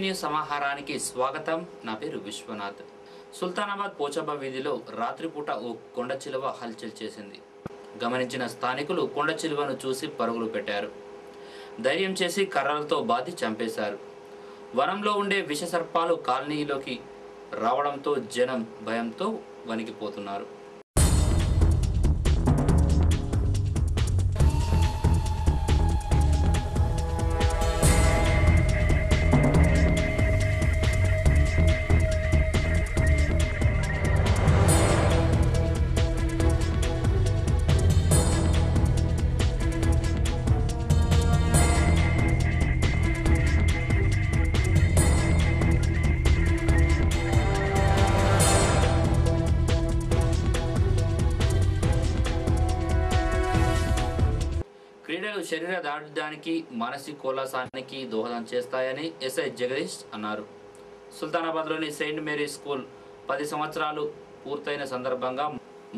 News సమాహారానికి స్వాగతం. నా పేరు విశ్వనాథ్. సుల్తానాబాద్ పోచబ్బ వీధిలో రాత్రిపూట ఓ కొండ చిలువ హల్చల్ చేసింది. గమనించిన స్థానికులు కొండ చిలువను చూసి పరుగులు పెట్టారు. ధైర్యం చేసి కర్రలతో బాది చంపేశారు. వనంలో ఉండే విషసర్పాలు కాలనీలోకి రావడంతో జనం భయంతో వణికిపోతున్నారు. క్రీడలు శరీర దాఢ్యానికి మానసికోల్లాసానికి దోహదం చేస్తాయని ఎస్ఐ జగదీష్ అన్నారు. సుల్తానాబాద్లోని సెయింట్ మేరీ స్కూల్ 10 సంవత్సరాలు పూర్తయిన సందర్భంగా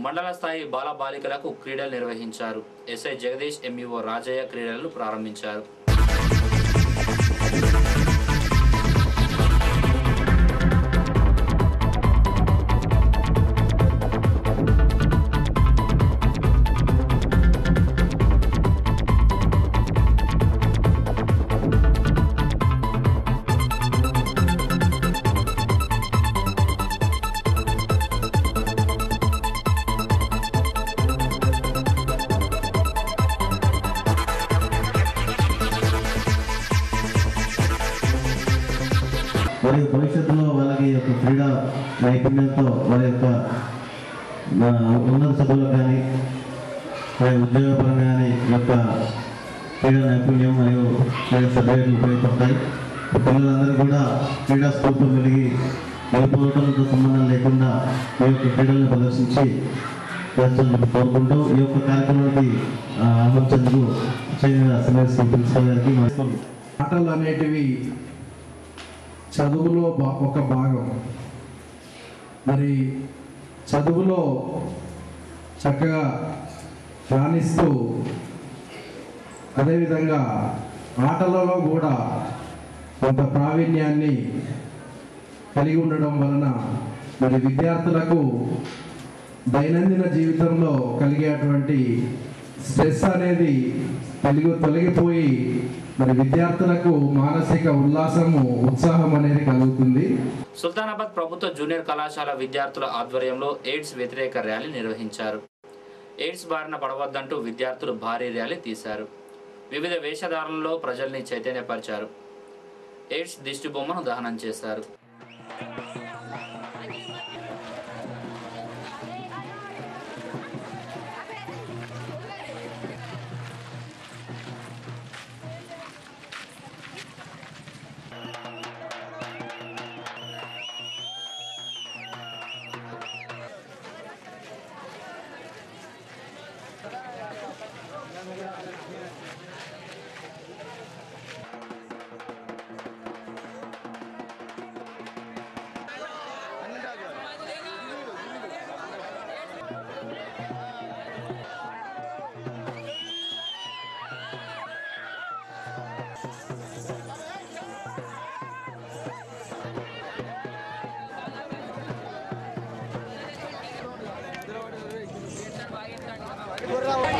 మండల స్థాయి బాలబాలికలకు క్రీడలు నిర్వహించారు. ఎస్ఐ జగదీష్ ఎంఈఓ రాజయ్య క్రీడలను ప్రారంభించారు. మరియు భవిష్యత్తులో వాళ్ళకి యొక్క క్రీడా నైపుణ్యంతో వారి యొక్క ఉన్నత చదువులు కానీ ఉద్యోగపరంగా కానీ యొక్క క్రీడా నైపుణ్యం మరియు సర్టిఫికేట్లు ఉపయోగపడతాయి. పిల్లలందరూ కూడా క్రీడా స్ఫూర్తితో వెలిగి నెలపోవడంతో సంబంధం లేకుండా ఈ యొక్క క్రీడలను ప్రదర్శించి కోరుకుంటూ ఈ యొక్క కార్యక్రమానికి ఆహ్వానించేందుకు ప్రిన్సిపల్ గారికి ఆటలు అనేటివి చదువులో ఒక భాగం. మరి చదువులో చక్కగా రాణిస్తూ అదేవిధంగా ఆటలలో కూడా కొంత ప్రావీణ్యాన్ని కలిగి ఉండడం వలన మరి విద్యార్థులకు దైనందిన జీవితంలో కలిగేటువంటి స్ట్రెస్ అనేది తొలగిపోయి మరి విద్యార్థులకు మానసిక ఉల్లాసము ఉత్సాహం అనేది కలుగుతుంది. సుల్తానాబాద్ ప్రభుత్వ జూనియర్ కళాశాల విద్యార్థుల ఆధ్వర్యంలో ఎయిడ్స్ వ్యతిరేక ర్యాలీ నిర్వహించారు. ఎయిడ్స్ బారిన పడవద్దంటూ విద్యార్థులు భారీ ర్యాలీ తీశారు. వివిధ వేషధారణలో ప్రజల్ని చైతన్యపరిచారు. ఎయిడ్స్ దిష్టి బొమ్మను దహనం చేశారు.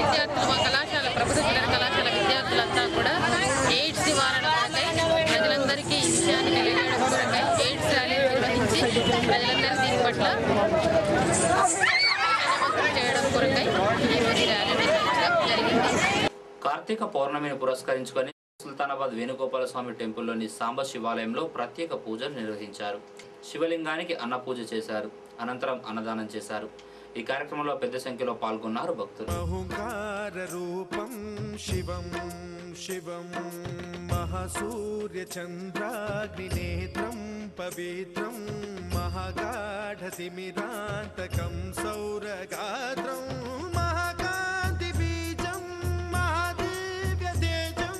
విద్యార్థులు మా కళాశాల ప్రభుత్వ జూనియర్ కళాశాల విద్యార్థులంతా కూడా ఎయిడ్స్ నివారణ కొరకై ప్రజలందరికీ ఈ విషయాన్ని తెలియజేయడం కొరకై ఎయిడ్స్ ర్యాలీ నిర్వహించి ప్రజలందరూ దీని పట్ల చేయడం కొరకై ఈరోజు ర్యాలీ నిర్వహించడం జరిగింది. కార్తీక పౌర్ణమిని పురస్కరించుకొని సుల్తానాబాద్ వేణుగోపాల స్వామి టెంపుల్లోని సాంబ శివాలయంలో ప్రత్యేక పూజలు నిర్వహించారు. శివలింగానికి అన్న పూజ చేశారు. అనంతరం అన్నదానం చేశారు. ఈ కార్యక్రమంలో పెద్ద సంఖ్యలో పాల్గొన్నారు భక్తులు. రూపం శివం శివం మహాసూర్య చంద్రాగ్నినేత్రం పవిత్రం మహాగాఢతిమిరాంతకం సౌరగాత్రం మహాకాంతి బీజం మహాదివ్య తేజం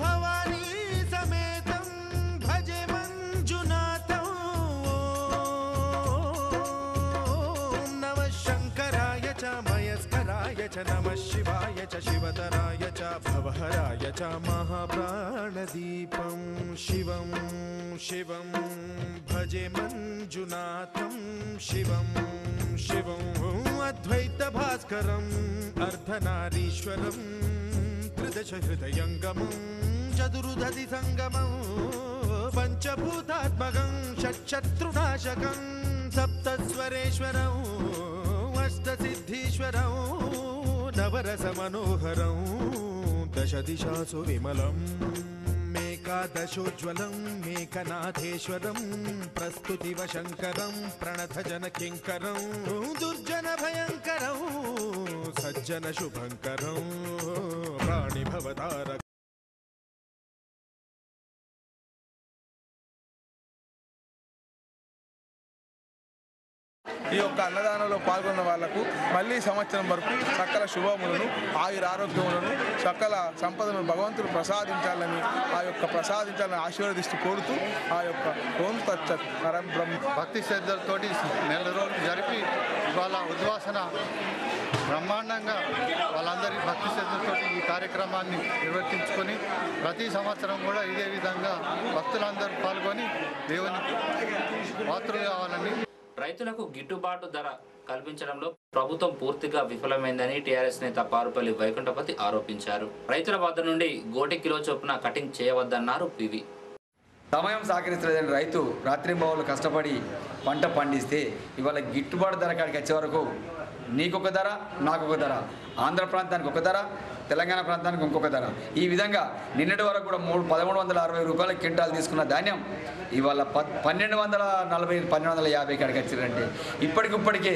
భవానీ సమేతం భజే మంజునాథం నమ శంకరాయ చ మయస్కరాయ च नमः शिवाय च शिवतराय च भवहराय च महाप्राणदीपं शिवं शिवं भजे मञ्जुनाथं शिवं शिवं अद्वैतभास्करम् अर्धनारीश्वरं त्रिदशहृदयङ्गमं चतुर्दधि संगमं पंचभूतात्मकं षट्शत्रुनाशकं सप्तस्वरेश्वरं अष्टसिद्धीश्वरं नवरसमनोहरं दशदिशासु विमलं मेकादशोज्ज्वलं मेकनाथेश्वरं प्रस्तुतिवशङ्करं प्रणतजनकिङ्करं दुर्जनभयङ्करं सज्जनशुभङ्करं प्राणिभवतारकम् ఈ యొక్క అన్నదానంలో పాల్గొన్న వాళ్లకు మళ్ళీ సంవత్సరం వరకు సకల శుభములను ఆయురారోగ్యములను సకల సంపదను భగవంతుడు ప్రసాదించాలని ఆశీర్వదిస్తూ కోరుతూ ఆ యొక్క ఓం తచ్చత్ పరం బ్రహ్మ భక్తి శ్రద్ధలతోటి నెల రోజులు జరిపి ఇవాళ ఉద్వాసన బ్రహ్మాండంగా వాళ్ళందరి భక్తి శ్రద్ధలతో ఈ కార్యక్రమాన్ని నిర్వర్తించుకొని ప్రతి సంవత్సరం కూడా ఇదే విధంగా భక్తులందరూ పాల్గొని దేవుని పాత్రలు కావాలని. రైతులకు గిట్టుబాటు ధర కల్పించడంలో ప్రభుత్వం పూర్తిగా విఫలమైందని టీఆర్ఎస్ నేత పారుపల్లి వైకుంఠపతి ఆరోపించారు. రైతుల వద్ద నుండి గోటి కిలో చొప్పున కటింగ్ చేయవద్దన్నారు పివి. సమయం సహకరించలేదని రైతు రాత్రింబవళ్ళు కష్టపడి పంట పండిస్తే ఇవాళ గిట్టుబాటు ధర కాడికి వచ్చే వరకు నీకొక ధర నాకొక ధర, ఆంధ్ర ప్రాంతానికి ఒక ధర, తెలంగాణ ప్రాంతానికి ఇంకొక ధర, ఈ విధంగా నిన్నటి వరకు కూడా 1360 రూపాయల క్వింటాలు తీసుకున్న ధాన్యం ఇవాళ 1240 1250 కాడికి వచ్చిందంటే ఇప్పటికిప్పటికే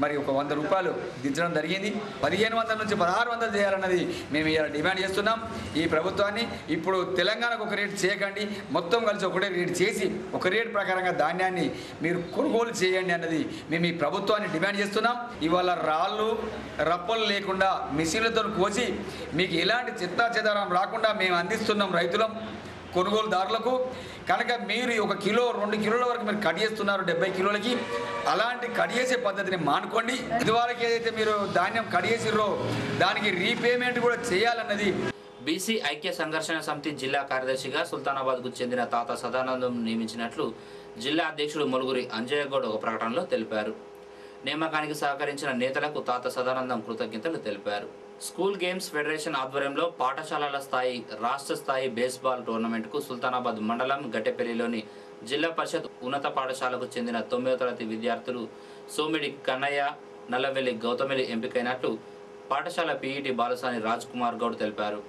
మరి ఒక 100 రూపాయలు దించడం జరిగింది. 1500 నుంచి 1600 చేయాలన్నది మేము ఇలా డిమాండ్ చేస్తున్నాం. ఈ ప్రభుత్వాన్ని ఇప్పుడు తెలంగాణకు ఒక రేటు చేయకండి, మొత్తం కలిసి ఒకటే రేటు చేసి ఒక రేటు ప్రకారంగా ధాన్యాన్ని మీరు కొనుగోలు చేయండి అన్నది మేము ఈ ప్రభుత్వాన్ని డిమాండ్ చేస్తున్నాం. ఇవాళ రాళ్ళు రప్పలు లేకుండా మిషన్లతో కోసి మీకు ఎలాంటి చిత్తా చెదారం రాకుండా మేము అందిస్తున్నాం రైతులం కొనుగోలుదారులకు. కనుక మీరు 1 కిలో 2 కిలోల వరకు మీరు కట్ చేస్తున్నారు 70 కిలోలకి, అలాంటి కట్ చేసే పద్ధతిని మానుకోండి. ఇదివరకు ఏదైతే మీరు ధాన్యం కట్ చేసిర్రో దానికి రీపేమెంట్ కూడా చేయాలన్నది. బీసీ ఐక్య సంఘర్షణ సమితి జిల్లా కార్యదర్శిగా సుల్తానాబాద్కు చెందిన తాత సదానందం నియమించినట్లు జిల్లా అధ్యక్షుడు ములుగురి అంజయ్య గౌడ్ ఒక ప్రకటనలో తెలిపారు. నియామకానికి సహకరించిన నేతలకు తాత సదానందం కృతజ్ఞతలు తెలిపారు. స్కూల్ గేమ్స్ ఫెడరేషన్ ఆధ్వర్యంలో పాఠశాలల స్థాయి రాష్ట్ర స్థాయి బేస్బాల్ టోర్నమెంట్కు సుల్తానాబాద్ మండలం గట్టెపల్లిలోని జిల్లా పరిషత్ ఉన్నత పాఠశాలకు చెందిన 9వ తరగతి విద్యార్థులు సోమిడి కన్నయ్య, నల్లవెల్లి గౌతమిలి ఎంపికైనట్లు పాఠశాల పీఈటీ బాలసాని రాజ్ కుమార్ గౌడ్ తెలిపారు.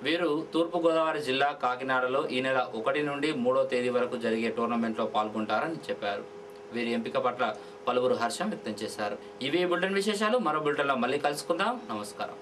వీరు తూర్పుగోదావరి జిల్లా కాకినాడలో ఈ నెల 1 నుండి 3వ తేదీ వరకు జరిగే టోర్నమెంట్లో పాల్గొంటారని చెప్పారు. వీరి ఎంపిక పట్ల పలువురు హర్షం వ్యక్తం చేశారు. ఇవే బులెటిన్ విశేషాలు. మరో బులెటిన్లో మళ్ళీ కలుసుకుందాం. నమస్కారం.